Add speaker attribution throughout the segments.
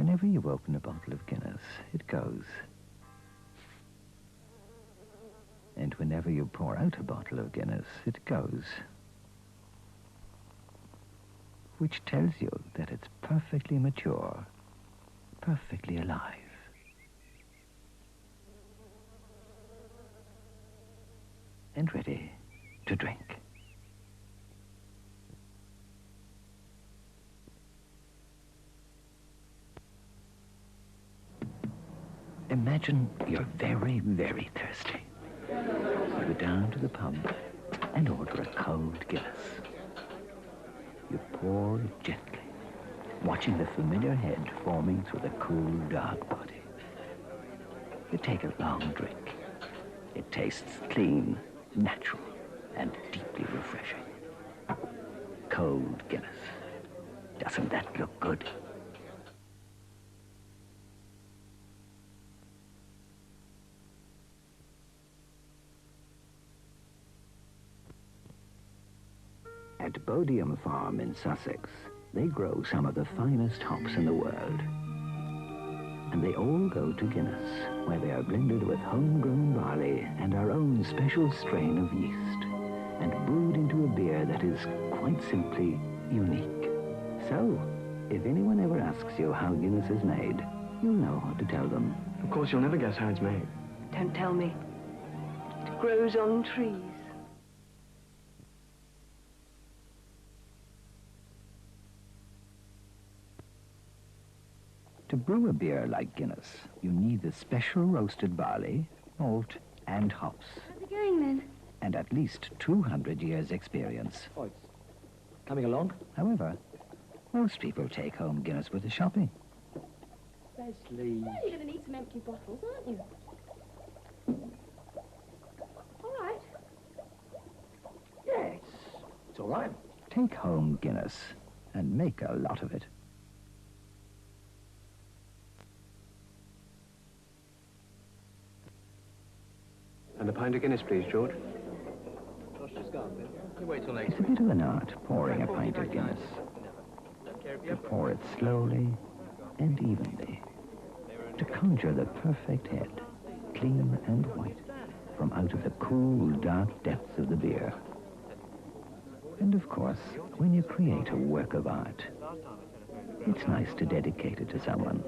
Speaker 1: Whenever you open a bottle of Guinness, it goes. And whenever you pour out a bottle of Guinness, it goes. Which tells you that it's perfectly mature, perfectly alive. And ready to drink. Imagine you're very, very thirsty. You go down to the pub and order a cold Guinness. You pour it gently, watching the familiar head forming through the cool, dark body. You take a long drink. It tastes clean, natural, and deeply refreshing. Cold Guinness. Doesn't that look good? At Bodiam Farm in Sussex, they grow some of the finest hops in the world. And they all go to Guinness, where they are blended with homegrown barley and our own special strain of yeast, and brewed into a beer that is quite simply unique. So, if anyone ever asks you how Guinness is made, you'll know how to tell them.
Speaker 2: Of course, you'll never guess how it's made.
Speaker 3: Don't tell me. It grows on trees.
Speaker 1: To brew a beer like Guinness, you need the special roasted barley, malt, and hops.
Speaker 4: How's it going, then?
Speaker 1: And at least 200 years' experience.
Speaker 2: Oh, it's coming along?
Speaker 1: However, most people take home Guinness with the shopping.
Speaker 2: Leslie.
Speaker 4: Well, you're going to need some empty bottles, aren't you? All right.
Speaker 2: Yeah, it's all right.
Speaker 1: Take home Guinness and make a lot of it.
Speaker 2: And a pint of Guinness, please, George.
Speaker 1: It's a bit of an art, pouring a pint of Guinness. To pour it slowly and evenly. To conjure the perfect head, clean and white, from out of the cool, dark depths of the beer. And of course, when you create a work of art, it's nice to dedicate it to someone.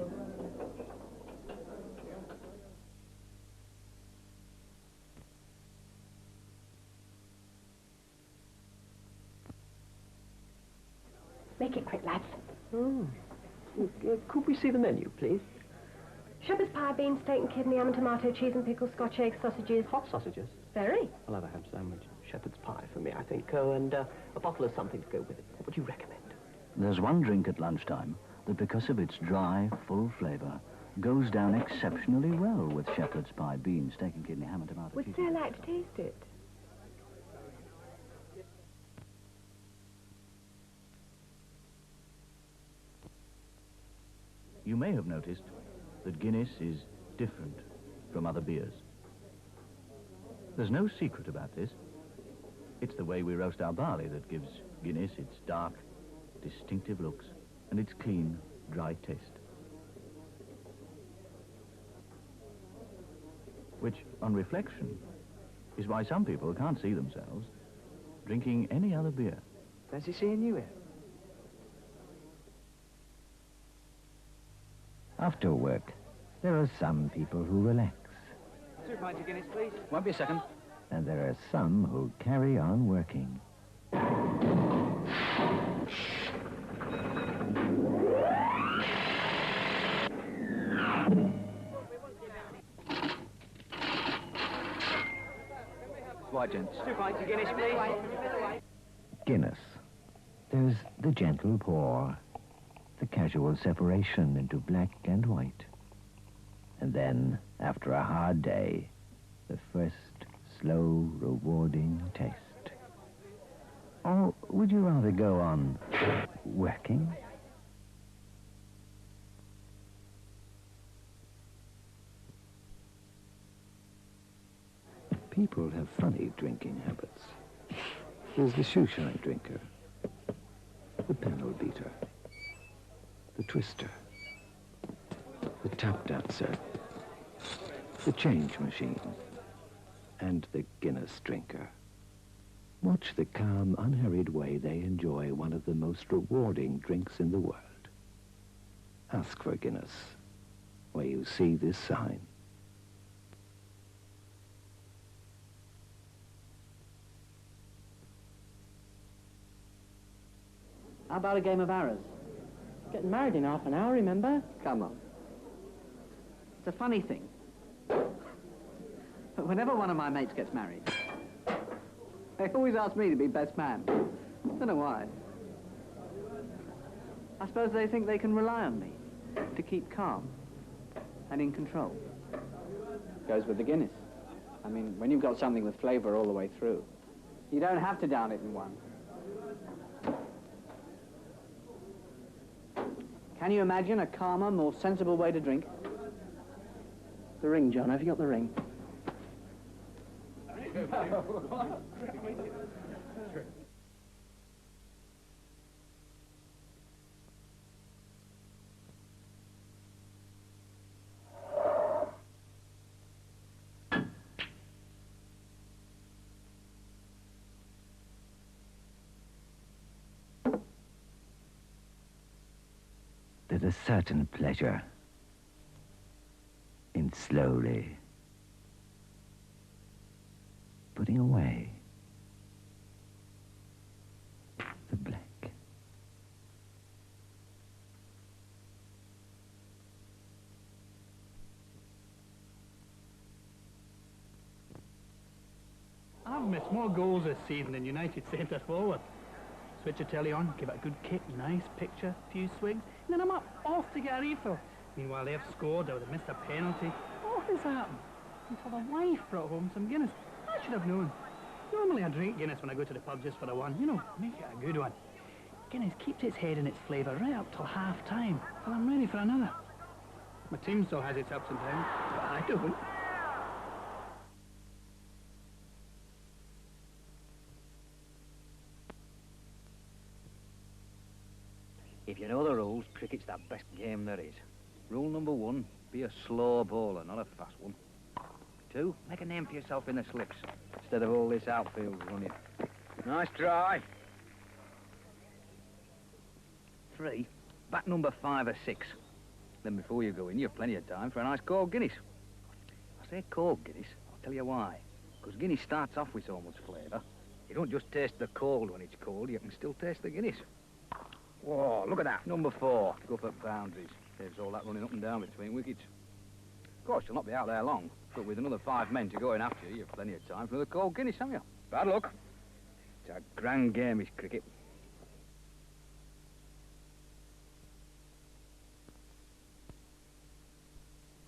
Speaker 3: Make it quick, lads.
Speaker 2: Could we see the menu, please?
Speaker 4: Shepherd's pie, beans, steak and kidney, ham and tomato, cheese and pickle, Scotch eggs, sausages.
Speaker 2: Hot sausages.
Speaker 4: Very.
Speaker 2: I'll have a ham sandwich. Shepherd's pie for me, I think. Oh, and a bottle of something to go with it. What would you recommend?
Speaker 1: There's one drink at lunchtime that, because of its dry, full flavour, goes down exceptionally well with shepherd's pie, beans, steak and kidney, ham and tomato,
Speaker 3: Would
Speaker 1: cheese.
Speaker 3: Sarah like to taste it?
Speaker 1: You may have noticed that Guinness is different from other beers. There's no secret about this. It's the way we roast our barley that gives Guinness its dark, distinctive looks and its clean, dry taste. Which, on reflection, is why some people can't see themselves drinking any other beer.
Speaker 2: Fancy seeing you here?
Speaker 1: After work, there are some people who relax.
Speaker 2: 2 pints of Guinness, please. Won't be a second.
Speaker 1: And there are some who carry on working.
Speaker 2: Right, gents. 2 pints of Guinness, please.
Speaker 1: Guinness. There's the gentle pour, the casual separation into black and white. And then, after a hard day, the first slow, rewarding taste. Or would you rather go on working? People have funny drinking habits. There's the shoeshine drinker, the panel beater, the twister, the tap dancer, the change machine, and the Guinness drinker. Watch the calm, unhurried way they enjoy one of the most rewarding drinks in the world. Ask for Guinness where you see this sign.
Speaker 5: How about a game of arrows? Getting married in half an hour, remember?
Speaker 2: Come on.
Speaker 5: It's a funny thing. But whenever one of my mates gets married, they always ask me to be best man. Don't know why. I suppose they think they can rely on me to keep calm and in control.
Speaker 6: Goes with the Guinness. I mean, when you've got something with flavour all the way through, you don't have to down it in one. Can you imagine a calmer, more sensible way to drink?
Speaker 5: The ring, John. Have you got the ring?
Speaker 1: There's a certain pleasure in slowly putting away the black.
Speaker 7: I've missed more goals this season than United centre forward. Switch the telly on, give it a good kick, nice picture, few swings, and then I'm off to get a refill. Meanwhile, they've scored, or they've missed a penalty. What has happened? Until the wife brought home some Guinness. I should have known. Normally I drink Guinness when I go to the pub just for the one. You know, make it a good one. Guinness keeps its head and its flavour right up till half-time, till I'm ready for another. My team still has its ups and downs, but I don't.
Speaker 8: If you know the rules, cricket's the best game there is. Rule number 1, be a slow bowler, not a fast one. 2, make a name for yourself in the slips, instead of all this outfield running. Nice try. 3, bat number 5 or 6. Then before you go in, you've plenty of time for a nice cold Guinness. I say cold Guinness, I'll tell you why. Because Guinness starts off with so much flavour. You don't just taste the cold when it's cold, you can still taste the Guinness. Whoa, look at that. Number 4, go for boundaries. Saves all that running up and down between wickets. Of course, you'll not be out there long, but with another 5 men to go in after you, you've plenty of time for another cold Guinness, haven't you? Bad luck. It's a grand game, is cricket.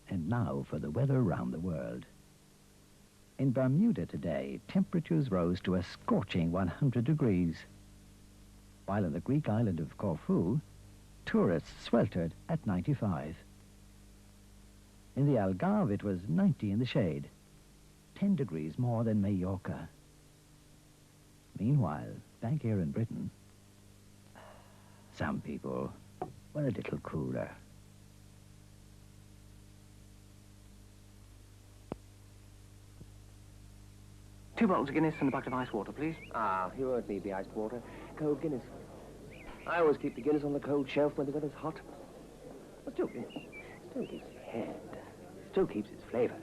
Speaker 1: And now for the weather around the world. In Bermuda today, temperatures rose to a scorching 100 degrees. While in the Greek island of Corfu, tourists sweltered at 95. In the Algarve, it was 90 in the shade, 10 degrees more than Mallorca. Meanwhile, back here in Britain, some people were a little cooler.
Speaker 5: Two bottles of Guinness and a bucket of ice water, please.
Speaker 2: Ah, you won't need the iced water. Cold Guinness. I always keep the Guinness on the cold shelf when the weather's hot. But still keeps its head. Still keeps its flavour.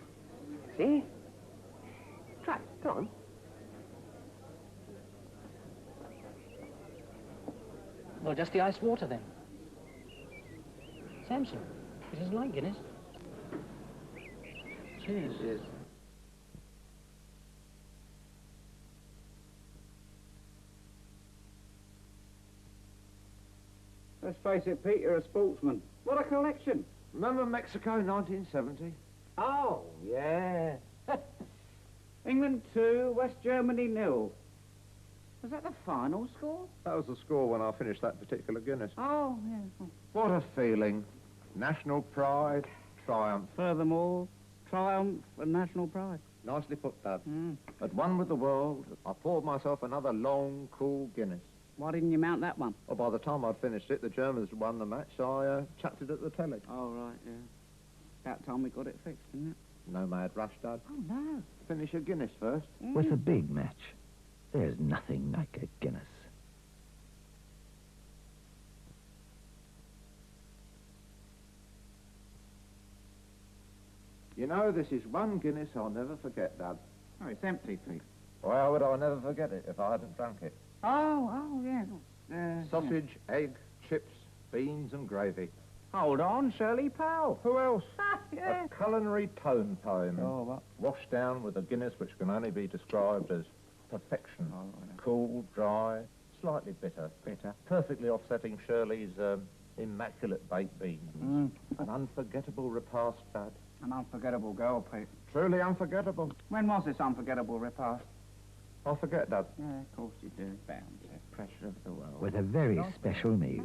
Speaker 2: See? Try it. Go on.
Speaker 5: Well, just the iced water, then. Samson, it doesn't like Guinness. Cheers.
Speaker 2: Cheers.
Speaker 6: Let's face it, Pete, you're a sportsman. What a collection.
Speaker 9: Remember Mexico 1970?
Speaker 6: Oh, yeah. England 2, West Germany 0. Was that the final score?
Speaker 9: That was the score when I finished that particular Guinness.
Speaker 6: Oh, yeah.
Speaker 9: What a feeling. National pride, triumph.
Speaker 6: Furthermore, triumph and national pride.
Speaker 9: Nicely put, Dad. At one with the world, I poured myself another long, cool Guinness.
Speaker 6: Why didn't you mount that one?
Speaker 9: Well, by the time I'd finished it, the Germans had won the match, so I chucked it at the telly.
Speaker 6: Oh, right, yeah. About time we got it fixed, isn't it?
Speaker 9: No mad rush, Dad.
Speaker 6: Oh, no.
Speaker 9: Finish your Guinness first.
Speaker 1: With a big match, there's nothing like a Guinness.
Speaker 9: You know, this is one Guinness I'll never forget, Dad.
Speaker 6: Oh, it's empty, Pete.
Speaker 9: Why would I never forget it if I hadn't drunk it?
Speaker 6: Oh, yeah.
Speaker 9: Sausage, egg, chips, beans and gravy.
Speaker 6: Hold on, Shirley Powell.
Speaker 9: Who else?
Speaker 6: Yeah.
Speaker 9: A culinary tone poem.
Speaker 6: Oh, what?
Speaker 9: Washed down with a Guinness which can only be described as perfection.
Speaker 6: Oh, I know.
Speaker 9: Cool, dry, slightly bitter.
Speaker 6: Bitter.
Speaker 9: Perfectly offsetting Shirley's immaculate baked beans. An unforgettable repast, Dad.
Speaker 6: An unforgettable girl, Pete.
Speaker 9: Truly unforgettable.
Speaker 6: When was this unforgettable repast?
Speaker 9: I forget, Dad.
Speaker 6: Yeah, of course you do. Bound to. Pressure of the world.
Speaker 1: With a very special meal,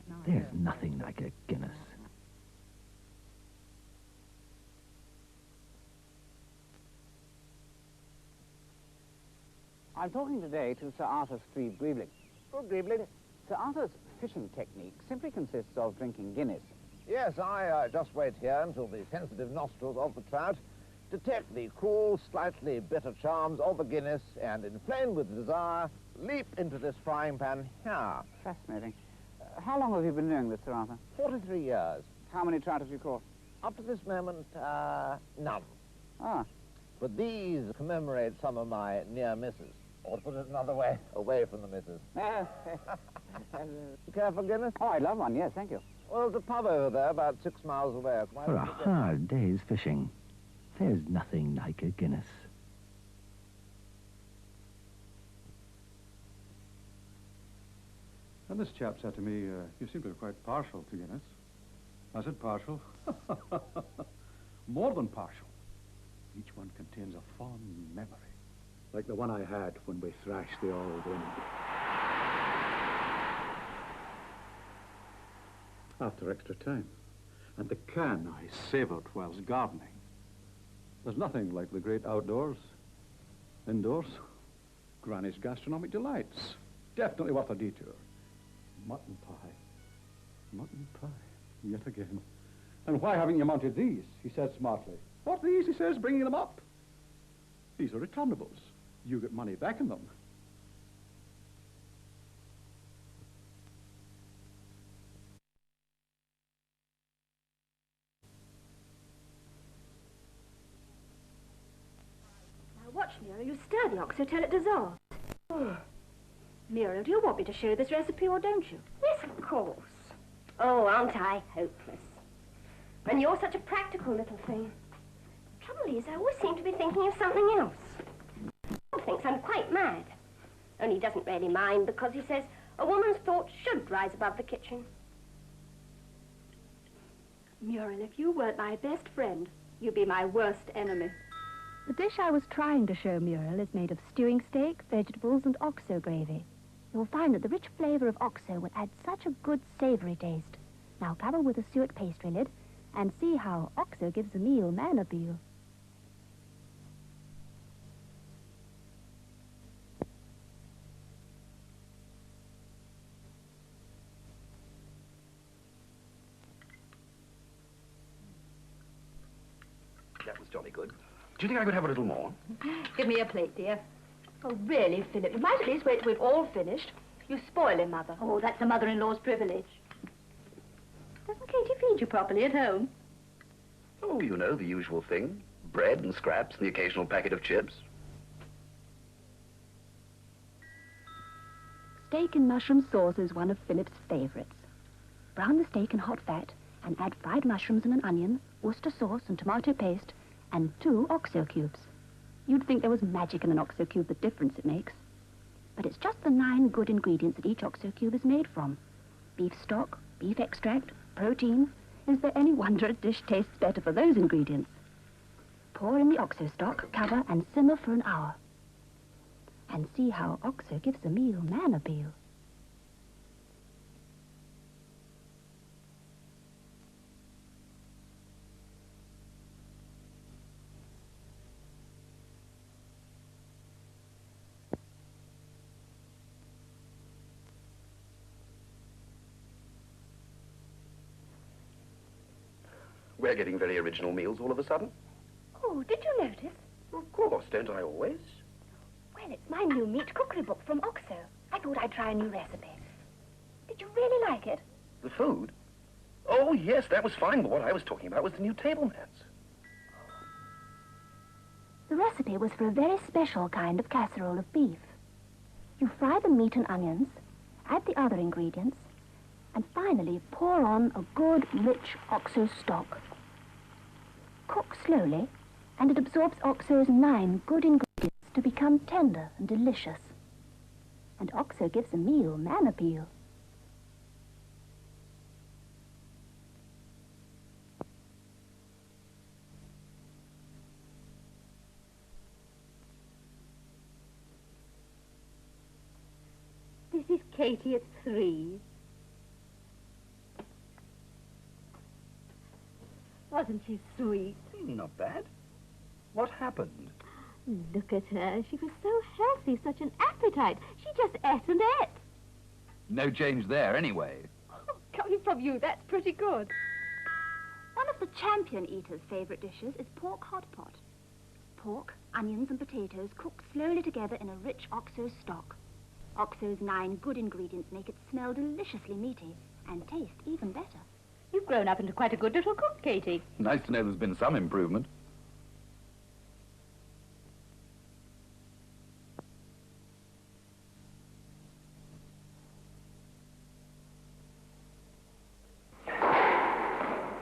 Speaker 6: No,
Speaker 1: there's nothing like a Guinness.
Speaker 6: I'm talking today to Sir Arthur Greebling. Good Greebling. Sir Arthur's fishing technique simply consists of drinking Guinness.
Speaker 9: Yes, I just wait here until the sensitive nostrils of the trout detect the cool, slightly bitter charms of the Guinness and, inflamed with desire, leap into this frying pan here.
Speaker 6: Fascinating. How long have you been doing this, Sir Arthur?
Speaker 9: 43 years.
Speaker 6: How many trout have you caught?
Speaker 9: Up to this moment, none.
Speaker 6: Ah,
Speaker 9: But these commemorate some of my near misses. Or to put it another way, away from the misses. You care for Guinness?
Speaker 6: oh, I'd love one, yes, thank you.
Speaker 9: Well, there's a pub over there about 6 miles away.
Speaker 1: For a hard day's fishing, there's nothing like a Guinness.
Speaker 10: And this chap said to me, you seem to be quite partial to Guinness. I said, partial? More than partial. Each one contains a fond memory, like the one I had when we thrashed the old wind. After extra time. And the can I savoured whilst gardening. There's nothing like the great outdoors. Indoors, Granny's gastronomic delights. Definitely worth a detour. Mutton pie. Mutton pie. Yet again. And why haven't you mounted these? He said smartly. What these? He says, bringing them up. These are returnables. You get money back in them.
Speaker 4: Now watch, Muriel. You stir the ox, so tell it dissolves. Oh. Muriel, do you want me to show you this recipe or don't you? Yes, of course. Oh, aren't I hopeless? And you're such a practical little thing. The trouble is, I always seem to be thinking of something else. He thinks I'm quite mad. Only he doesn't really mind because he says a woman's thoughts should rise above the kitchen. Muriel, if you weren't my best friend, you'd be my worst enemy.
Speaker 11: The dish I was trying to show Muriel is made of stewing steak, vegetables, and oxo gravy. You'll find that the rich flavour of oxo will add such a good savoury taste. Now cover with a suet pastry lid and see how oxo gives a meal man appeal.
Speaker 12: That was jolly good. Do you think I could have a little more?
Speaker 4: Give me a plate, dear. Oh, really, Philip, you might at least wait till we've all finished. You spoil him, Mother. Oh, that's the mother-in-law's privilege. Doesn't Katie feed you properly at home?
Speaker 12: Oh, you know, the usual thing. Bread and scraps and the occasional packet of chips.
Speaker 11: Steak and mushroom sauce is one of Philip's favourites. Brown the steak in hot fat and add fried mushrooms and an onion, Worcester sauce and tomato paste, and 2 oxo cubes. You'd think there was magic in an oxo cube, the difference it makes. But it's just the 9 good ingredients that each oxo cube is made from. Beef stock, beef extract, protein. Is there any wonder a dish tastes better for those ingredients? Pour in the oxo stock, cover and simmer for an hour. And see how oxo gives a meal man appeal.
Speaker 12: We're getting very original meals all of a sudden.
Speaker 4: Oh, did you notice?
Speaker 12: Of course, don't I always?
Speaker 4: Well, it's my new meat cookery book from Oxo. I thought I'd try a new recipe. Did you really like it?
Speaker 12: The food? Oh, yes, that was fine, but what I was talking about was the new table mats.
Speaker 11: The recipe was for a very special kind of casserole of beef. You fry the meat and onions, add the other ingredients, and finally pour on a good, rich Oxo stock. Cook slowly, and it absorbs Oxo's 9 good ingredients to become tender and delicious. And Oxo gives a meal man appeal.
Speaker 4: This is Katie at 3. Wasn't she sweet?
Speaker 12: Not bad. What happened?
Speaker 4: Look at her. She was so healthy, such an appetite. She just ate and ate.
Speaker 12: No change there, anyway.
Speaker 4: Oh, coming from you, that's pretty good.
Speaker 11: One of the champion eater's favourite dishes is pork hot pot. Pork, onions and potatoes cooked slowly together in a rich Oxo stock. Oxo's 9 good ingredients make it smell deliciously meaty and taste even better.
Speaker 4: You've grown up into quite a good little cook, Katie.
Speaker 12: Nice to know there's been some improvement.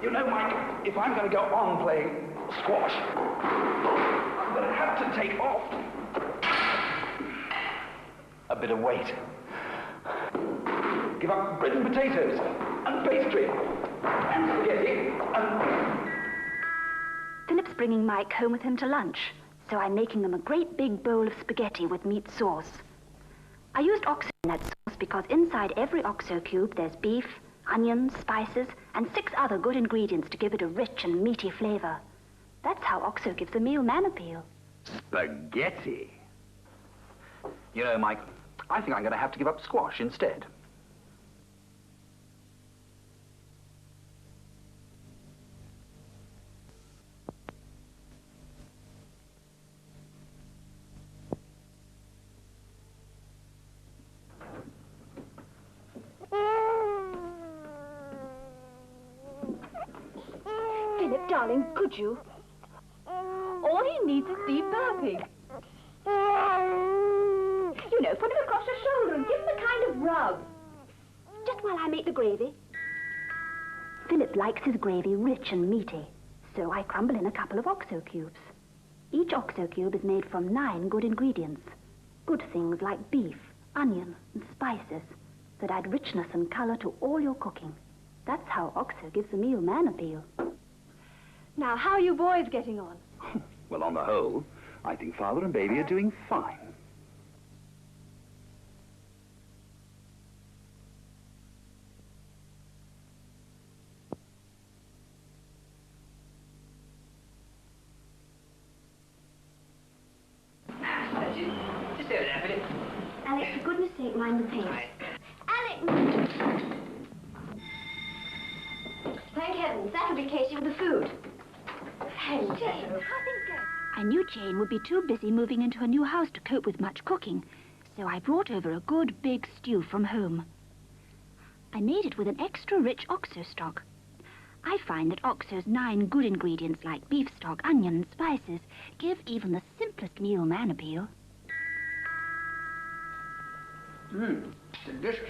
Speaker 8: You know, Mike, if I'm going to go on playing squash, I'm going to have to take off a bit of weight. Give up bread and potatoes, and pastry, and spaghetti, and...
Speaker 11: Philip's bringing Mike home with him to lunch, so I'm making them a great big bowl of spaghetti with meat sauce. I used Oxo in that sauce because inside every Oxo cube there's beef, onions, spices, and 6 other good ingredients to give it a rich and meaty flavour. That's how Oxo gives the meal man appeal.
Speaker 8: Spaghetti? You know, Mike, I think I'm going to have to give up squash instead.
Speaker 4: Philip, darling, could you? All he needs is Steve burping. You know, put him across your shoulder and give him a kind of rub.
Speaker 11: Just while I make the gravy. Philip likes his gravy rich and meaty, so I crumble in a couple of Oxo cubes. Each Oxo cube is made from 9 good ingredients. Good things like beef, onion, and spices that add richness and colour to all your cooking. That's how Oxo gives the meal man appeal.
Speaker 4: Now, how are you boys getting on?
Speaker 8: Well, on the whole, I think Father and Baby are doing fine.
Speaker 2: Just over there, Philip.
Speaker 11: Alex, for goodness sake, mind the pace.
Speaker 4: Alex! Thank heavens, that'll be Casey with the food. Hello. How's things going?
Speaker 11: I knew Jane would be too busy moving into her new house to cope with much cooking, so I brought over a good big stew from home. I made it with an extra rich Oxo stock. I find that Oxo's 9 good ingredients like beef stock, onion, and spices give even the simplest meal man appeal.
Speaker 8: Delicious.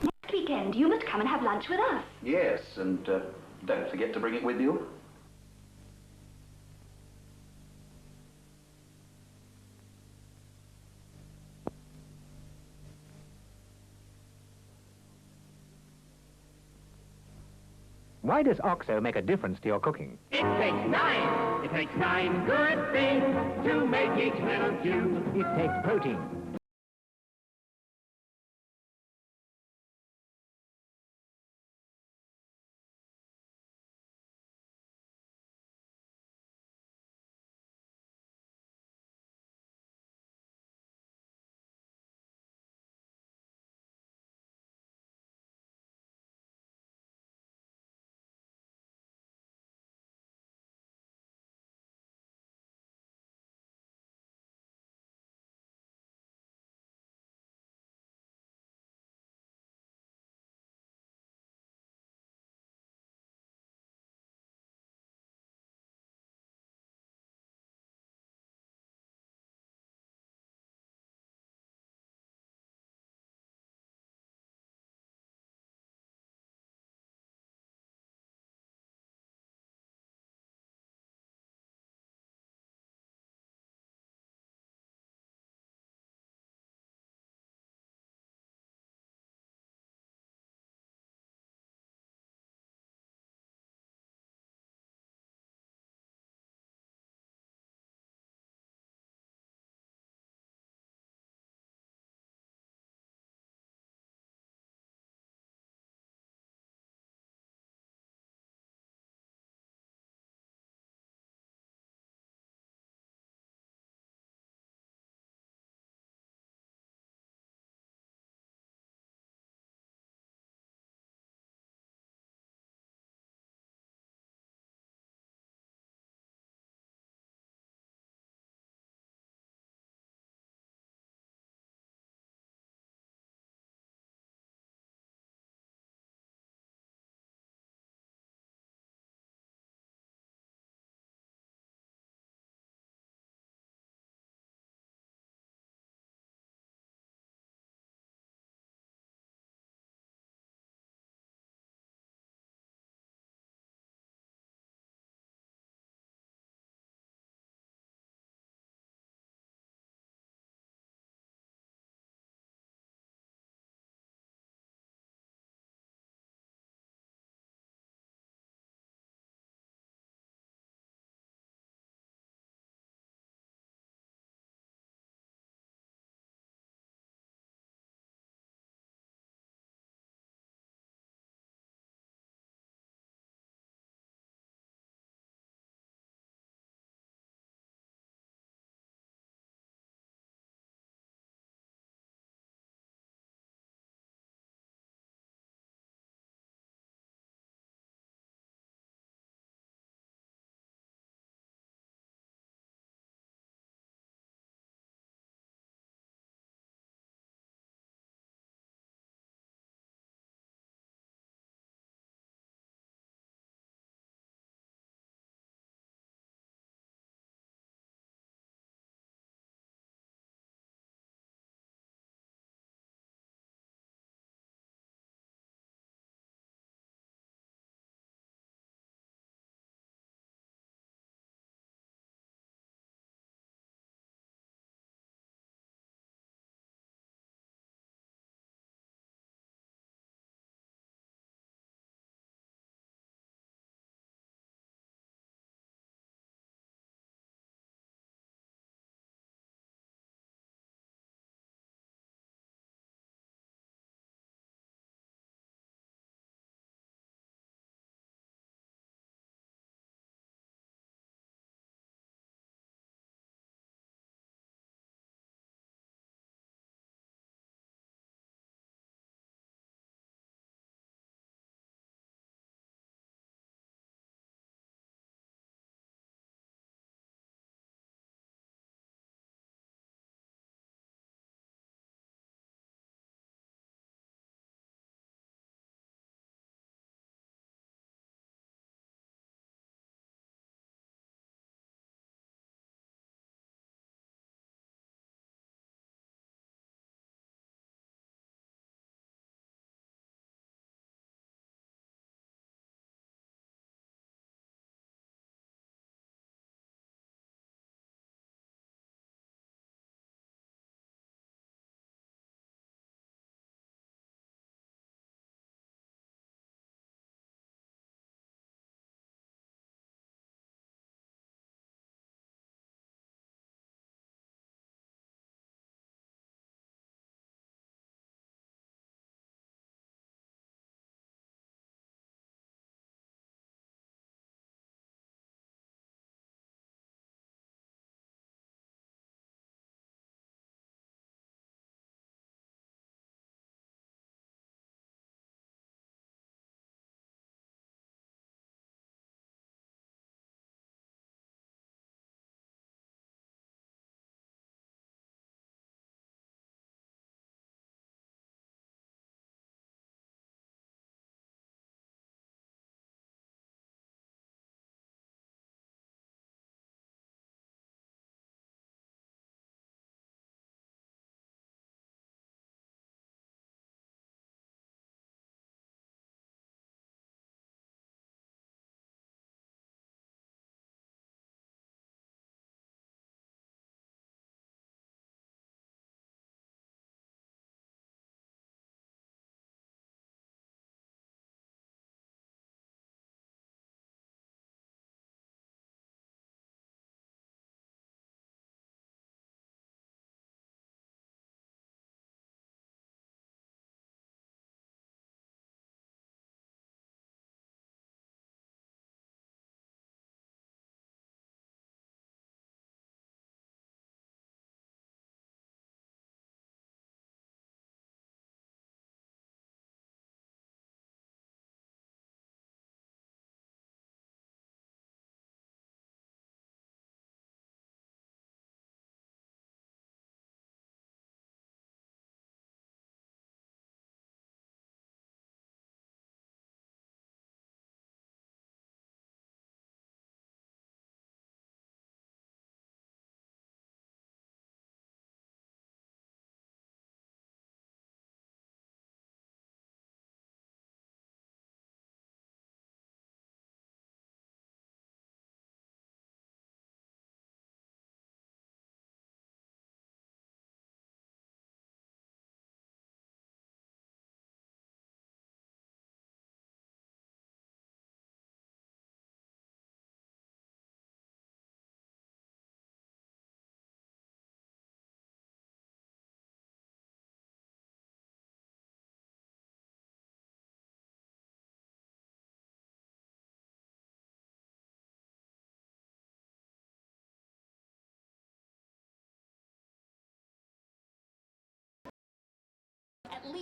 Speaker 11: Next weekend, you must come and have lunch with us.
Speaker 8: Yes, and don't forget to bring it with you.
Speaker 2: Why does Oxo make a difference to your cooking?
Speaker 13: It takes 9 good things to make each little cube.
Speaker 2: It takes protein,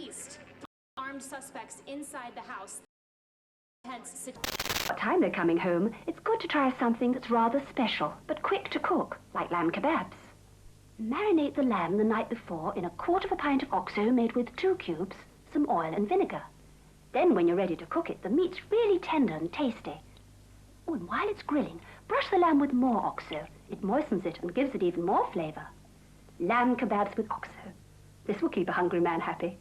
Speaker 14: least armed suspects inside the house. Hence,
Speaker 11: What time they're coming home, it's good to try something that's rather special, but quick to cook, like lamb kebabs. Marinate the lamb the night before in 1/4 pint of oxo made with 2 cubes, some oil and vinegar. Then when you're ready to cook it, the meat's really tender and tasty. Oh, and while it's grilling, brush the lamb with more oxo. It moistens it and gives it even more flavor. Lamb kebabs with oxo. This will keep a hungry man happy.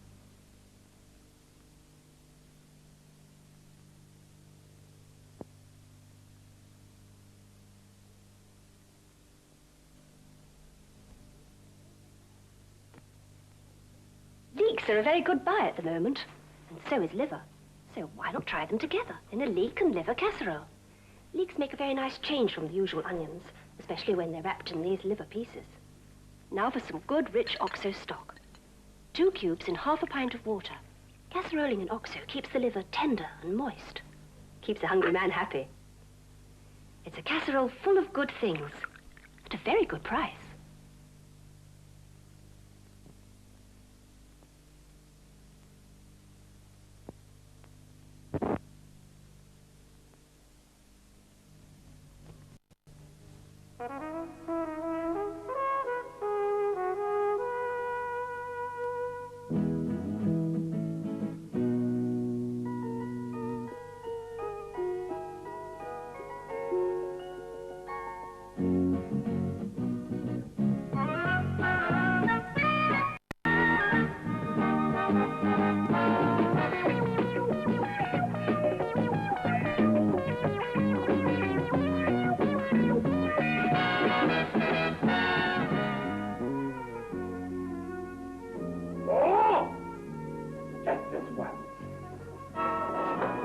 Speaker 11: Leeks are a very good buy at the moment, and so is liver. So why not try them together in a leek and liver casserole? Leeks make a very nice change from the usual onions, especially when they're wrapped in these liver pieces. Now for some good, rich oxo stock. 2 cubes in 1/2 pint of water. Casseroling in oxo keeps the liver tender and moist. Keeps a hungry man happy. It's a casserole full of good things, at a very good price.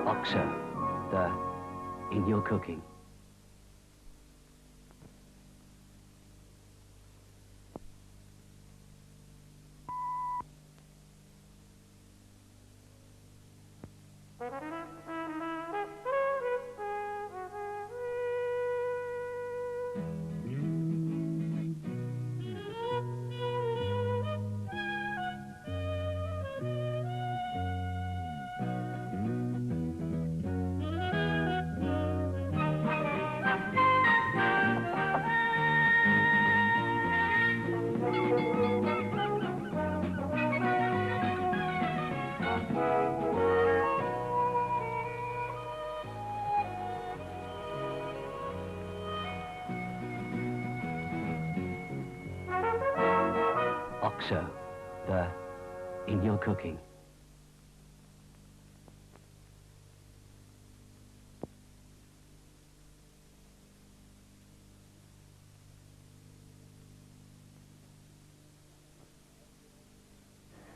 Speaker 1: Oxo, in your cooking. Oxo, in your cooking.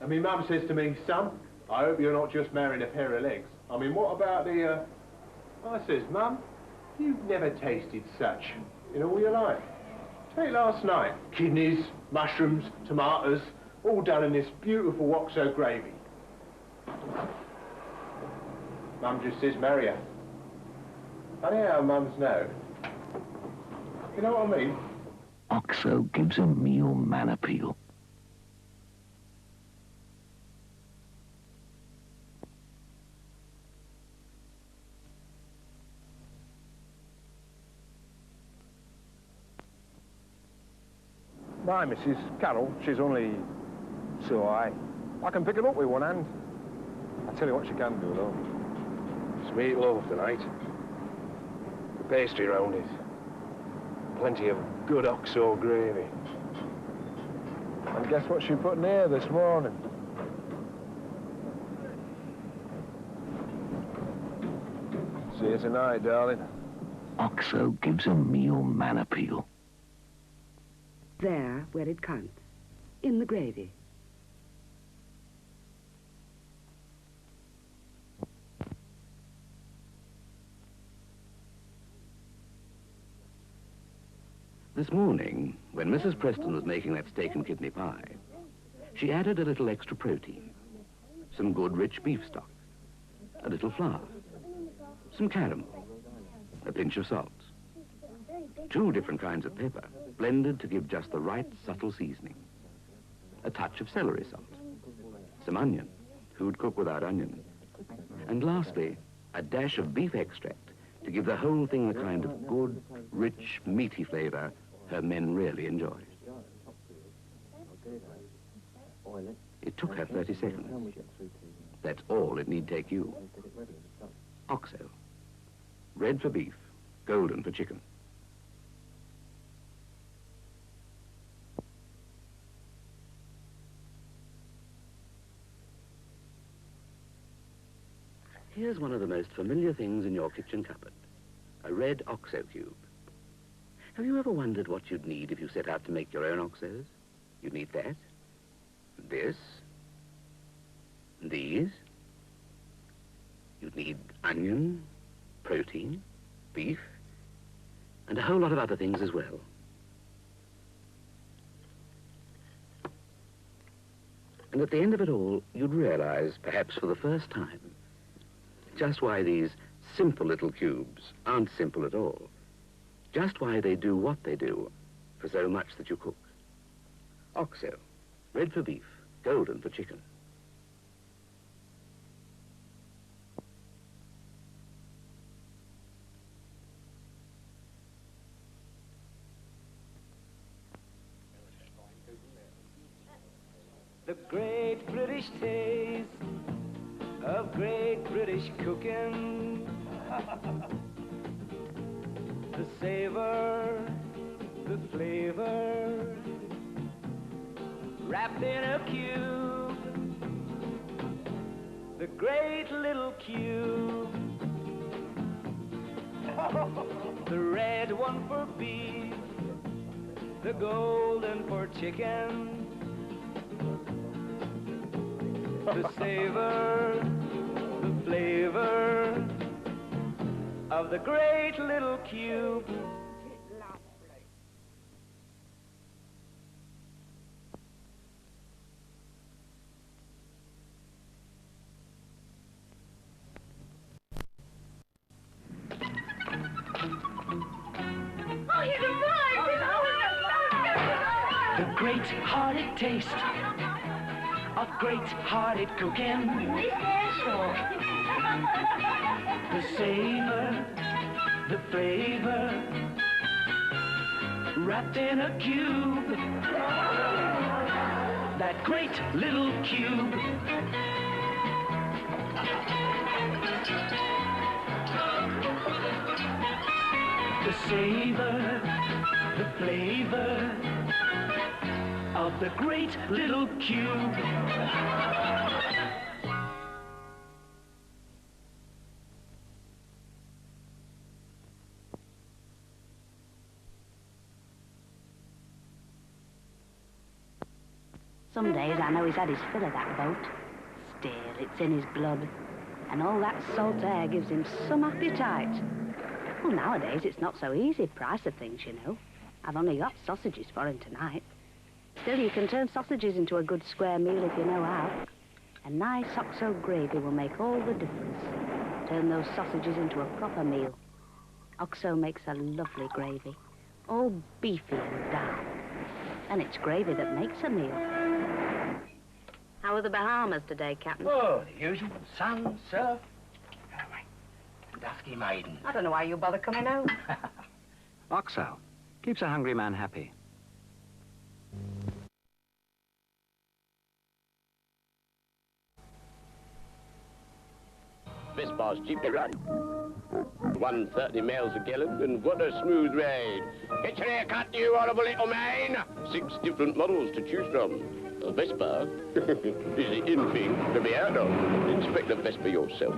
Speaker 15: And my mum says to me, son, I hope you're not just marrying a pair of legs. I mean, what about the, I says, Mum, you've never tasted such in all your life. Take last night, kidneys, mushrooms, tomatoes, all done in this beautiful oxo gravy. Mum just says, marry her. Funny how mums know. You know what I mean?
Speaker 1: Oxo gives a meal man appeal.
Speaker 2: My Mrs. Carol, she's only so high. I can pick her up with one hand. I tell you what she can do, though.
Speaker 16: Sweet loaf tonight. The pastry round it. Plenty of good oxo gravy.
Speaker 2: And guess what she put in here this morning? See you tonight, darling.
Speaker 1: Oxo gives a meal man appeal.
Speaker 17: There where it counts, in the gravy.
Speaker 12: This morning, when Mrs. Preston was making that steak and kidney pie, she added a little extra protein, some good rich beef stock, a little flour, some caramel, a pinch of salt, 2 different kinds of pepper, blended to give just the right subtle seasoning, a touch of celery salt, some onion, who'd cook without onions. And lastly, a dash of beef extract to give the whole thing the kind of good, rich, meaty flavour her men really enjoy. It took her 30 seconds. That's all it need take you. Oxo. Red for beef, golden for chicken. Here's one of the most familiar things in your kitchen cupboard, a red oxo cube. Have you ever wondered what you'd need if you set out to make your own oxos? You'd need that, this, these. You'd need onion, protein, beef, and a whole lot of other things as well. And at the end of it all, you'd realize, perhaps for the first time, just why these simple little cubes aren't simple at all. Just why they do what they do for so much that you cook. Oxo, red for beef, golden for chicken.
Speaker 18: The great British taste of great British cooking. The savor, the flavor, wrapped in a cube. The great little cube. The red one for beef, the golden for chicken. The savor, the flavor of the great little cube.
Speaker 13: Oh, he's arrived!
Speaker 18: The great-hearted taste of great-hearted cooking. The savor, the flavor, wrapped in a cube. That great little cube. The savor, the flavor of the great little cube.
Speaker 11: Some days I know he's had his fill of that boat. Still, it's in his blood. And all that salt air gives him some appetite. Well, nowadays it's not so easy, price of things, you know. I've only got sausages for him tonight. Still, you can turn sausages into a good square meal if you know how. A nice oxo gravy will make all the difference. Turn those sausages into a proper meal. Oxo makes a lovely gravy, all beefy and dark. And it's gravy that makes a meal. How are the Bahamas today, Captain?
Speaker 19: Oh, the usual. Sun, surf, dusky maiden.
Speaker 11: I don't know why you bother coming out.
Speaker 5: Oxo keeps a hungry man happy.
Speaker 20: This bar's cheap to run. 130 miles a gallon, and what a smooth ride. Get your hair cut, you horrible little man. 6 different models to choose from. A Vespa is the in thing to be out of. Inspect the Vespa yourself.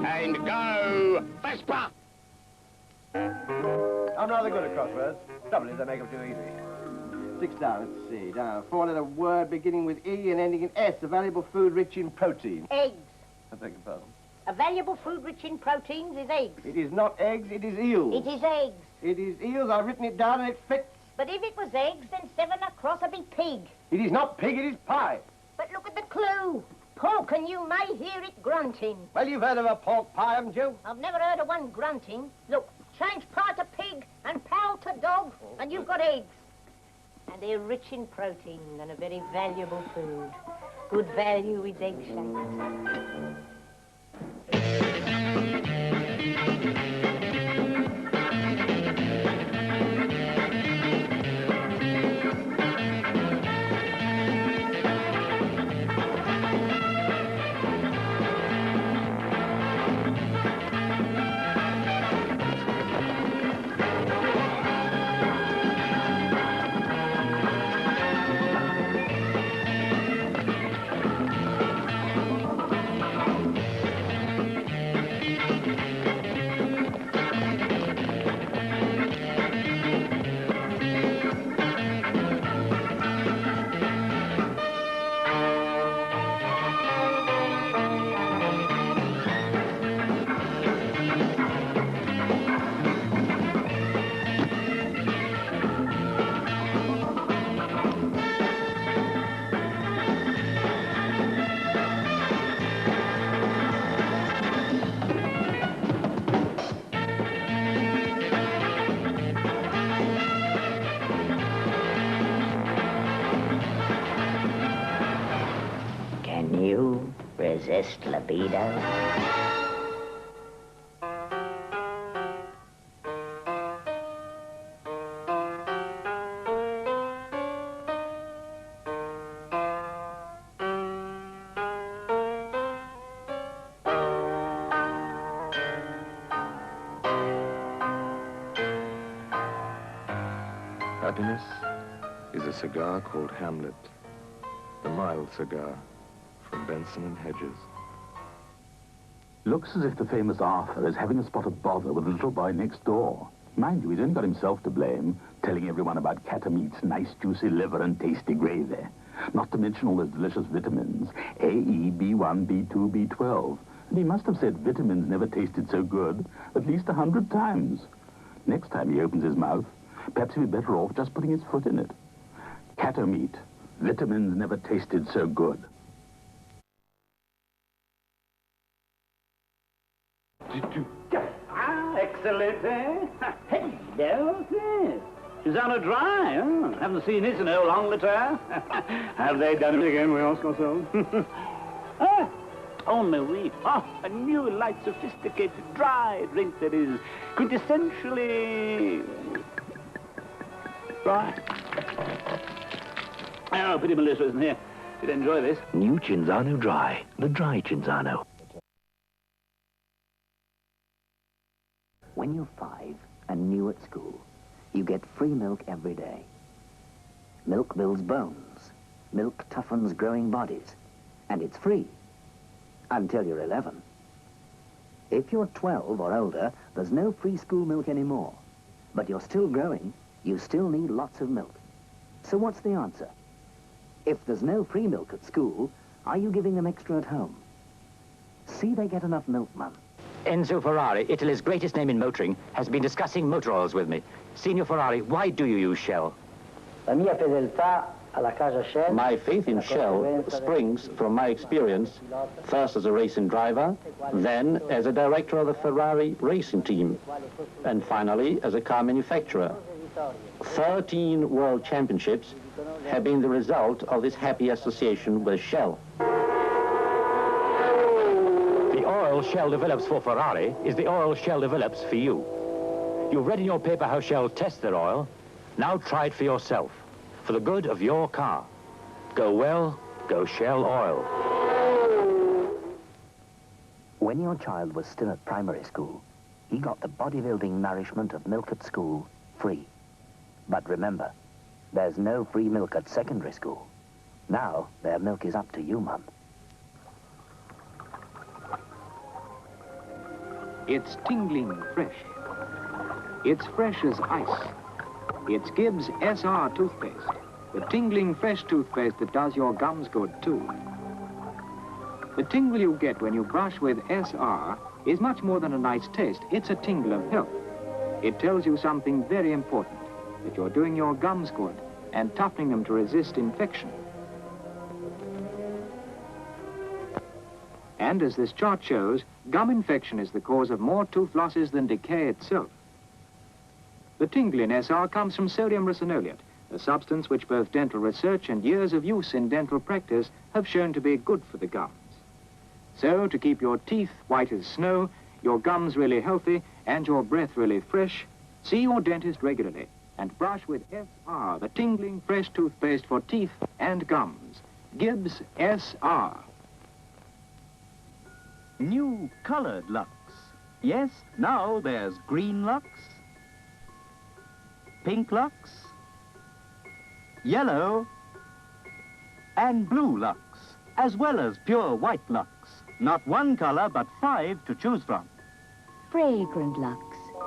Speaker 20: And go, Vespa!
Speaker 2: I'm rather good at crosswords. Trouble is, I make them too easy. 6 down, let's see. Now, 4-letter word beginning with E and ending in S. A valuable food rich in protein.
Speaker 21: Eggs.
Speaker 2: I beg your pardon.
Speaker 21: A valuable food rich in proteins is eggs.
Speaker 2: It is not eggs, it is eels.
Speaker 21: It is eggs.
Speaker 2: It is eels. I've written it down and it fits.
Speaker 21: But if it was eggs, then 7 across would be pig.
Speaker 2: It is not pig, it is pie.
Speaker 21: But look at the clue. Pork, and you may hear it grunting.
Speaker 2: Well, you've heard of a pork pie, haven't you?
Speaker 21: I've never heard of one grunting. Look, change pie to pig and pal to dog, and you've got eggs. And they're rich in protein and a very valuable food. Good value with egg shanks.
Speaker 3: Can you resist libido?
Speaker 22: Happiness is a cigar called Hamlet, the mild cigar from Benson and Hedges.
Speaker 23: Looks as if the famous Arthur is having a spot of bother with the little boy next door. Mind you, he's only got himself to blame, telling everyone about Catameat's nice juicy liver and tasty gravy. Not to mention all those delicious vitamins, A, E, B1, B2, B12. And he must have said vitamins never tasted so good at least 100 times. Next time he opens his mouth, perhaps he'd be better off just putting his foot in it. Catameat, vitamins never tasted so good.
Speaker 6: Excellent, eh? Hello, yes. Susanna Dry, huh? Haven't seen this in a long time. Have they done it again, we ask ourselves? Oh, Marie. Oh, a new, light, sophisticated, dry drink that is quintessentially dry. Oh, pity Melissa isn't here. She'd enjoy this.
Speaker 1: New Cinzano Dry, the dry Cinzano.
Speaker 3: When you're 5 and new at school, you get free milk every day. Milk builds bones. Milk toughens growing bodies. And it's free. Until you're 11. If you're 12 or older, there's no free school milk anymore. But you're still growing, you still need lots of milk. So what's the answer? If there's no free milk at school, are you giving them extra at home? See they get enough milk, Mum.
Speaker 24: Enzo Ferrari, Italy's greatest name in motoring, has been discussing motor oils with me. Signor Ferrari, why do you use Shell?
Speaker 25: My faith in Shell springs from my experience, first as a racing driver, then as a director of the Ferrari racing team, and finally as a car manufacturer. 13 world championships have been the result of this happy association with Shell.
Speaker 24: The oil Shell develops for Ferrari is the oil Shell develops for you. You've read in your paper how Shell tests their oil. Now try it for yourself, for the good of your car. Go well, go Shell oil.
Speaker 3: When your child was still at primary school, he got the bodybuilding nourishment of milk at school free. But remember, there's no free milk at secondary school. Now, their milk is up to you, Mum.
Speaker 26: It's tingling fresh. It's fresh as ice. It's Gibbs SR toothpaste, the tingling fresh toothpaste that does your gums good, too. The tingle you get when you brush with SR is much more than a nice taste. It's a tingle of health. It tells you something very important, that you're doing your gums good and toughening them to resist infection. And as this chart shows, gum infection is the cause of more tooth losses than decay itself. The tingle in SR comes from sodium ricinoleate, a substance which both dental research and years of use in dental practice have shown to be good for the gums. So, to keep your teeth white as snow, your gums really healthy, and your breath really fresh, see your dentist regularly and brush with SR, the tingling fresh toothpaste for teeth and gums. Gibbs SR.
Speaker 4: New coloured Lux. Yes, now there's green Lux, pink Lux, yellow, and blue Lux, as well as pure white Lux. Not one colour, but 5 to choose from.
Speaker 7: Fragrant Lux.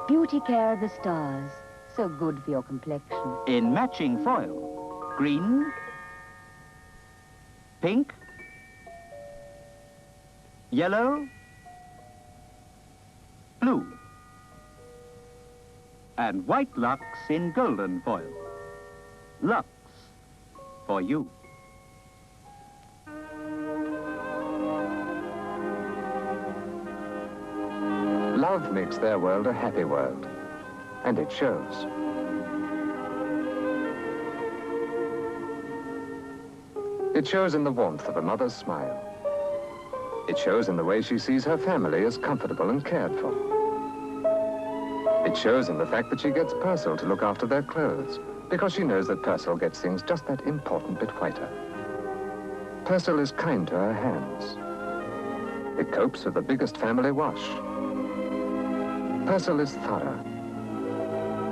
Speaker 7: Beauty care of the stars. So good for your complexion.
Speaker 4: In matching foil. Green, pink, yellow, blue, and white Lux in golden foil. Lux for you.
Speaker 22: Love makes their world a happy world, and it shows. It shows in the warmth of a mother's smile. It shows in the way she sees her family as comfortable and cared for. It shows in the fact that she gets Purcell to look after their clothes, because she knows that Purcell gets things just that important bit whiter. Purcell is kind to her hands. It copes with the biggest family wash. Purcell is thorough.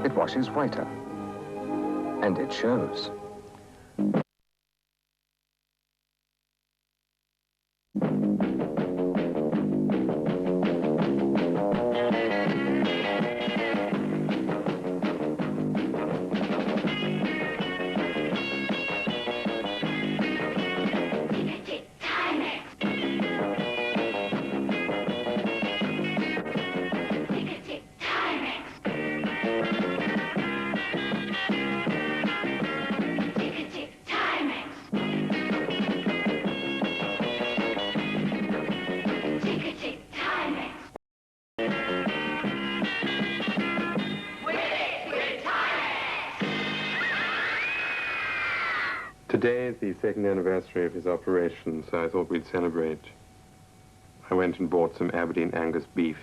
Speaker 22: It washes whiter. And it shows.
Speaker 15: Today is the second anniversary of his operation, so I thought we'd celebrate. I went and bought some Aberdeen Angus beef,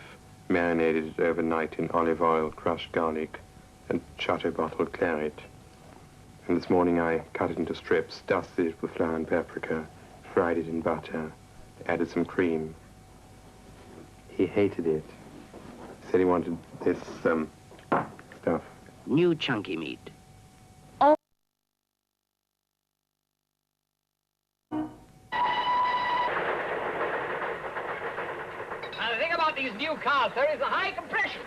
Speaker 15: marinated it overnight in olive oil, crushed garlic, and chateau bottle claret. And this morning I cut it into strips, dusted it with flour and paprika, fried it in butter, added some cream. He hated it. Said he wanted this, stuff.
Speaker 19: New chunky meat.
Speaker 8: These new cars, there is a high compression.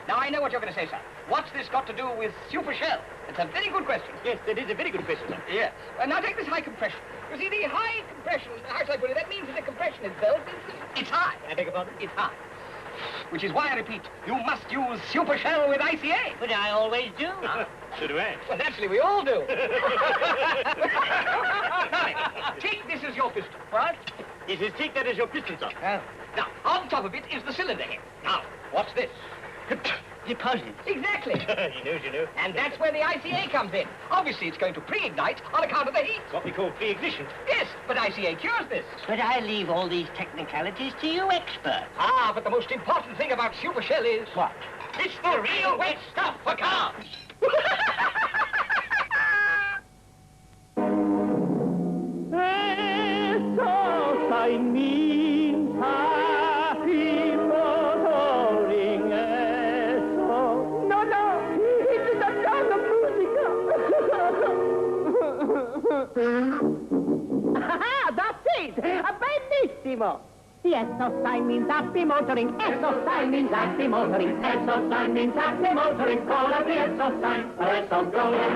Speaker 8: Now, I know what you're going to say, sir. What's this got to do with Super Shell? It's a very good question. Yes, that is a very good question, sir. Yes. Now, take this high compression. You see, the high compression, how shall I put it, that means that the compression is built, it's high. I beg your pardon? It's high. Which is why I repeat, you must use Super Shell with ICA. But I always do. So do I. Well, naturally, we all do. Now, take this as your piston. What? Yes, take that as your piston, sir. Oh. Now, on top of it is the cylinder head. Now, what's this? Deposit. Exactly. You know. And that's where the ICA comes in. Obviously, it's going to pre-ignite on account of the heat. What we call pre-ignition. Yes, but ICA cures this. But I leave all these technicalities to you experts. Ah, but the most important thing about Super Shell is... What? It's the real wet stuff for cars.
Speaker 9: That's it! Benissimo! Esso sign means happy motoring. Esso sign means happy motoring. Esso sign means happy motoring. Call up the Esso sign for Esso Golden.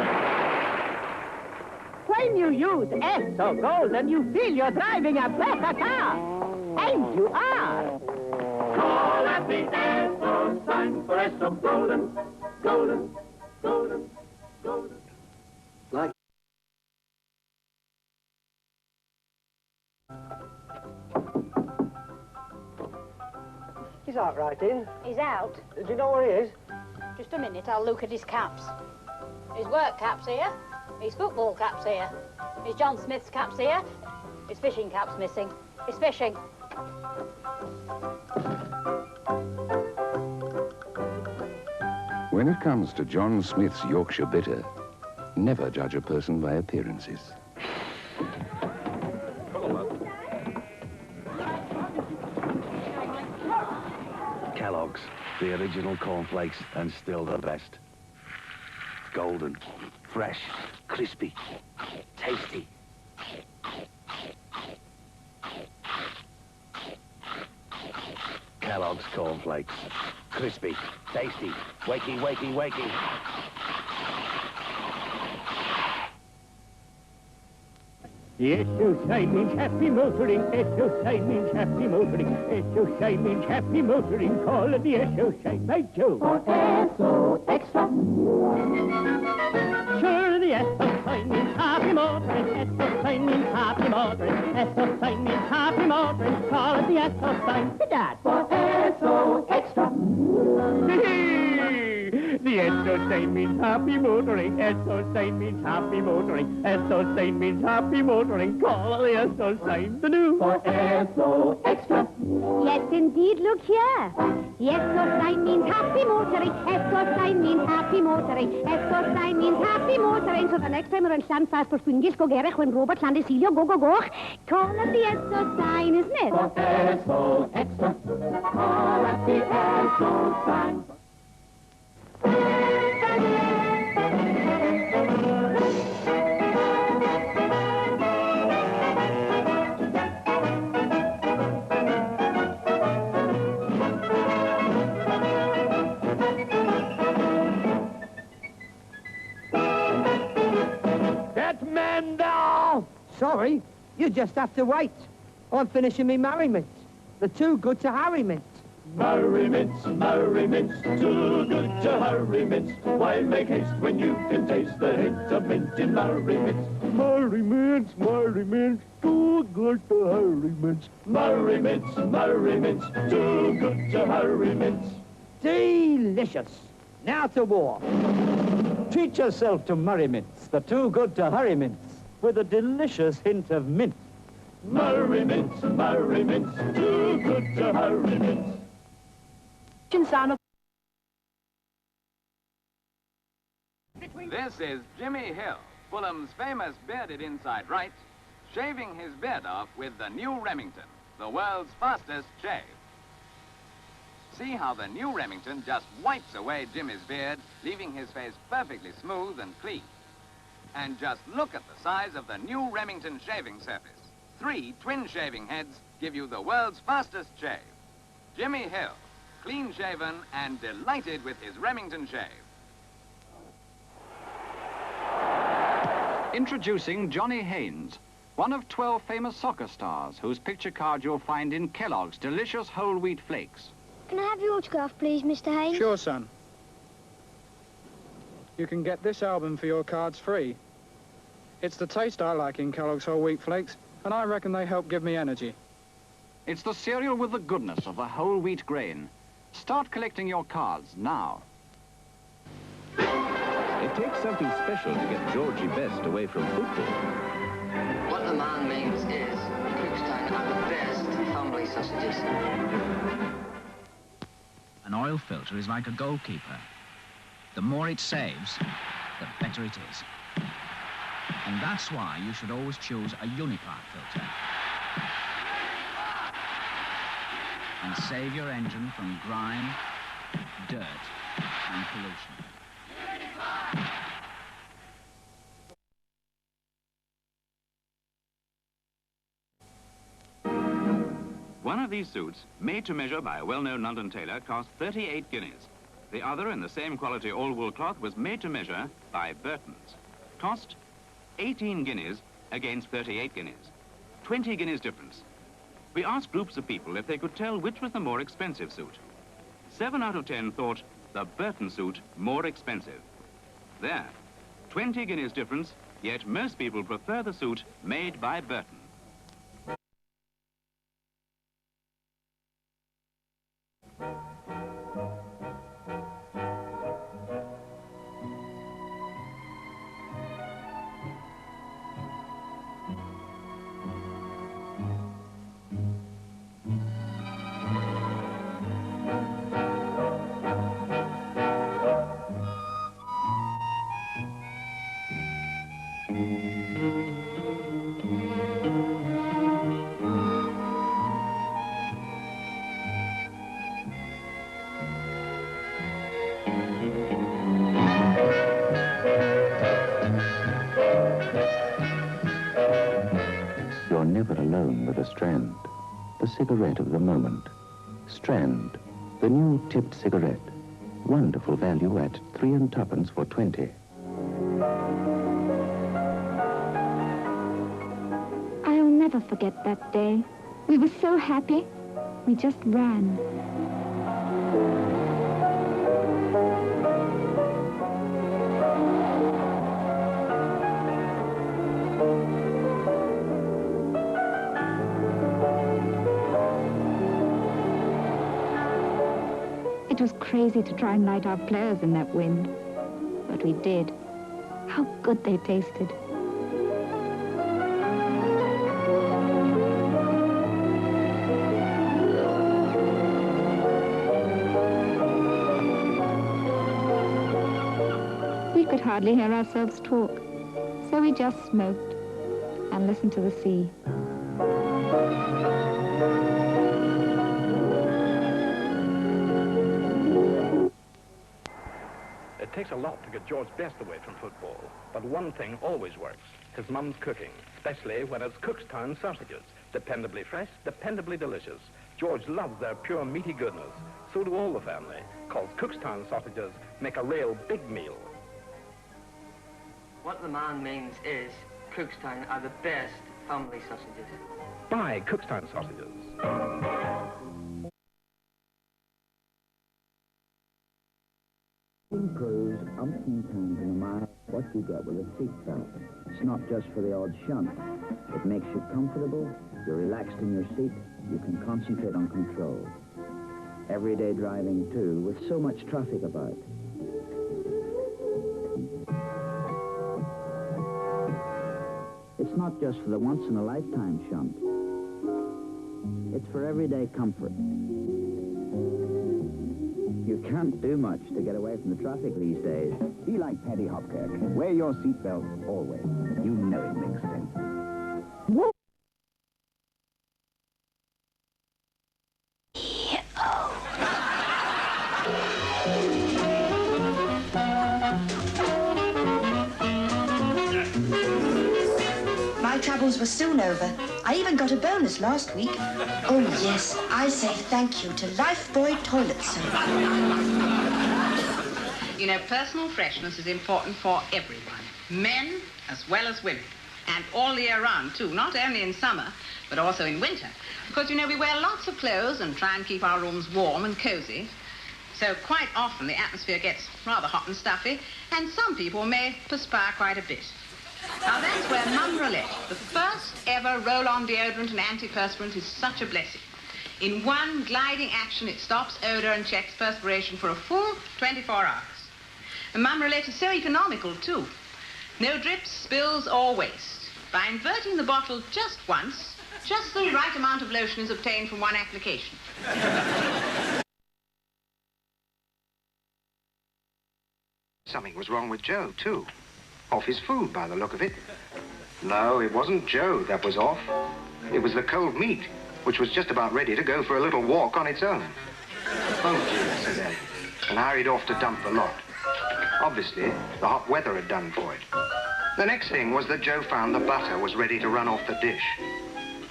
Speaker 9: When you use Esso Golden, you feel you're driving a better car. And you are. Call up the Esso sign for Esso Golden. Golden. Golden. Golden. Like.
Speaker 10: He's out right in.
Speaker 21: He's out.
Speaker 10: Do you know where he is?
Speaker 21: Just a minute, I'll look at his caps. His work cap's here. His football cap's here. His John Smith's cap's here. His fishing cap's missing. He's fishing.
Speaker 10: When it comes to John Smith's Yorkshire Bitter, never judge a person by appearances.
Speaker 12: Kellogg's, the original cornflakes, and still the best. Golden, fresh, crispy, tasty. Kellogg's cornflakes. Crispy, tasty, wakey, wakey, wakey.
Speaker 18: SO means happy motoring. SO means happy motoring. SO means happy motoring. Call it the SO sign, right, Joe? For SO Extra. Sure, the SO sign means happy motoring. SO sign means happy motoring. SO sign means happy motoring. Call it the SO sign. Dad. For SO Extra. The SO sign means happy motoring. SO sign means happy motoring. SO sign means happy motoring. Call the SO sign the new. For SO Extra.
Speaker 11: Yes, indeed, look here. Yes, SO sign means happy motoring. SO sign means happy motoring. SO sign means happy motoring. So the next time we're on Llanfast, but Swingis go Gerech when Robert Landesilio go go. Call it the SO sign, isn't it?
Speaker 18: For SO Extra. Call it the SO sign.
Speaker 9: That man down! Sorry, you just have to wait. I'm finishing me merriment. The too good to hurry mint.
Speaker 18: Merriments, merriments, too good to hurry mints. Why make haste when you can taste the hint of mint in merriments? Merriments, merriments, too good to hurry mints. Merriments, merriments, too good to hurry mints.
Speaker 9: Delicious. Now to war.
Speaker 4: Treat yourself to Murray Mints, the too good to hurry mints, with a delicious hint of mint.
Speaker 18: Merriments, merriments, too good to hurry mints.
Speaker 13: This is Jimmy Hill, Fulham's famous bearded inside right, shaving his beard off with the new Remington, the world's fastest shave. See how the new Remington just wipes away Jimmy's beard, leaving his face perfectly smooth and clean. And just look at the size of the new Remington shaving surface. 3 twin shaving heads give you the world's fastest shave. Jimmy Hill, clean-shaven and delighted with his Remington shave.
Speaker 14: Introducing Johnny Haynes, one of 12 famous soccer stars whose picture card you'll find in Kellogg's delicious whole wheat flakes.
Speaker 16: Can I have your autograph, please, Mr. Haynes?
Speaker 17: Sure, son. You can get this album for your cards free. It's the taste I like in Kellogg's whole wheat flakes, and I reckon they help give me energy.
Speaker 14: It's the cereal with the goodness of the whole wheat grain. Start collecting your cards now.
Speaker 27: It takes something special to get Georgie Best away from football.
Speaker 28: What the man means is Cookstown are the best family sausages.
Speaker 29: An oil filter is like a goalkeeper. The more it saves, the better it is. And that's why you should always choose a Unipark filter. And save your engine from grime, dirt, and pollution.
Speaker 30: One of these suits, made to measure by a well-known London tailor, cost 38 guineas. The other, in the same quality all-wool cloth, was made to measure by Burton's. Cost 18 guineas against 38 guineas. 20 guineas difference. We asked groups of people if they could tell which was the more expensive suit. 7 out of 10 thought the Burton suit more expensive. There, 20 guineas difference, yet most people prefer the suit made by Burton.
Speaker 10: never alone with a Strand, the cigarette of the moment. Strand, the new tipped cigarette. Wonderful value at 3 and 2 for 20.
Speaker 11: I'll never forget that day. We were so happy. We just ran. It was crazy to try and light our players in that wind. But we did. How good they tasted. We could hardly hear ourselves talk, so we just smoked and listened to the sea.
Speaker 1: It takes a lot to get George Best away from football, but one thing always works: his mum's cooking, especially when it's Cookstown sausages. Dependably fresh, dependably delicious. George loves their pure meaty goodness. So do all the family, cause Cookstown sausages make a real big meal.
Speaker 28: What the man means is Cookstown are the best family sausages.
Speaker 1: Buy Cookstown sausages.
Speaker 2: Improves umpteen times in a mile what you get with a seatbelt. It's not just for the odd shunt. It makes you comfortable, you're relaxed in your seat, you can concentrate on control. Everyday driving, too, with so much traffic about. It's not just for the once-in-a-lifetime shunt. It's for everyday comfort. You can't do much to get away from the traffic these days.
Speaker 3: Be like Paddy Hopkirk. Wear your seatbelt always. You know it makes sense.
Speaker 5: My troubles were soon over. I even got a bonus last week. Oh, yes, I say thank you to Lifebuoy toilet soap.
Speaker 6: You know, personal freshness is important for everyone, men as well as women, and all year round, too, not only in summer, but also in winter. Because, you know, we wear lots of clothes and try and keep our rooms warm and cozy, so quite often the atmosphere gets rather hot and stuffy, and some people may perspire quite a bit. Now, that's where Mum Roulette, the first ever roll-on deodorant and antiperspirant, is such a blessing. In one gliding action, it stops odor and checks perspiration for a full 24 hours. And Mum Roulette is so economical, too. No drips, spills, or waste. By inverting the bottle just once, just the right amount of lotion is obtained from one application.
Speaker 20: Something was wrong with Joe, too. Off his food, by the look of it. No, it wasn't Joe that was off. It was the cold meat, which was just about ready to go for a little walk on its own. Oh, dear, said Ed, and hurried off to dump the lot. Obviously, the hot weather had done for it. The next thing was that Joe found the butter was ready to run off the dish.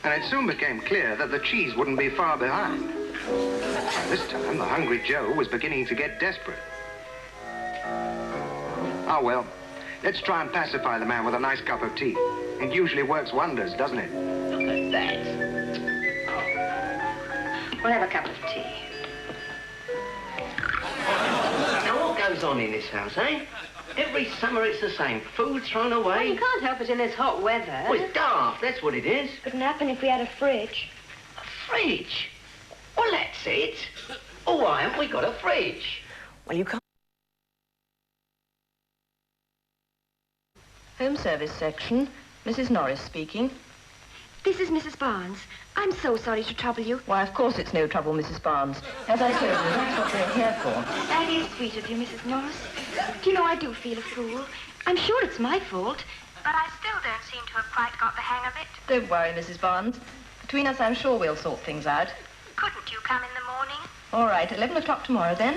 Speaker 20: And it soon became clear that the cheese wouldn't be far behind. By this time, the hungry Joe was beginning to get desperate. Oh, well, let's try and pacify the man with a nice cup of tea. It usually works wonders, doesn't it?
Speaker 6: Look at that. We'll have a cup of tea.
Speaker 19: Now, what goes on in this house, eh? Every summer it's the same. Food thrown away.
Speaker 21: Well, you can't help it in this hot weather.
Speaker 19: Well, it's daft, that's what it is.
Speaker 21: Couldn't happen if we had a fridge.
Speaker 19: A fridge? Well, that's it. Oh, why haven't we got a fridge? Well, you can't...
Speaker 5: Home service section. Mrs. Norris speaking.
Speaker 11: This is Mrs. Barnes. I'm so sorry to trouble you.
Speaker 5: Why, of course it's no trouble, Mrs. Barnes. As I told you, that's what we're here for.
Speaker 11: That is sweet of you, Mrs. Norris. Do you know, I do feel a fool. I'm sure it's my fault, but I still don't seem to have quite got the hang of it.
Speaker 5: Don't worry, Mrs. Barnes. Between us, I'm sure we'll sort things out.
Speaker 11: Couldn't you come in the morning?
Speaker 5: All right, 11 o'clock tomorrow, then.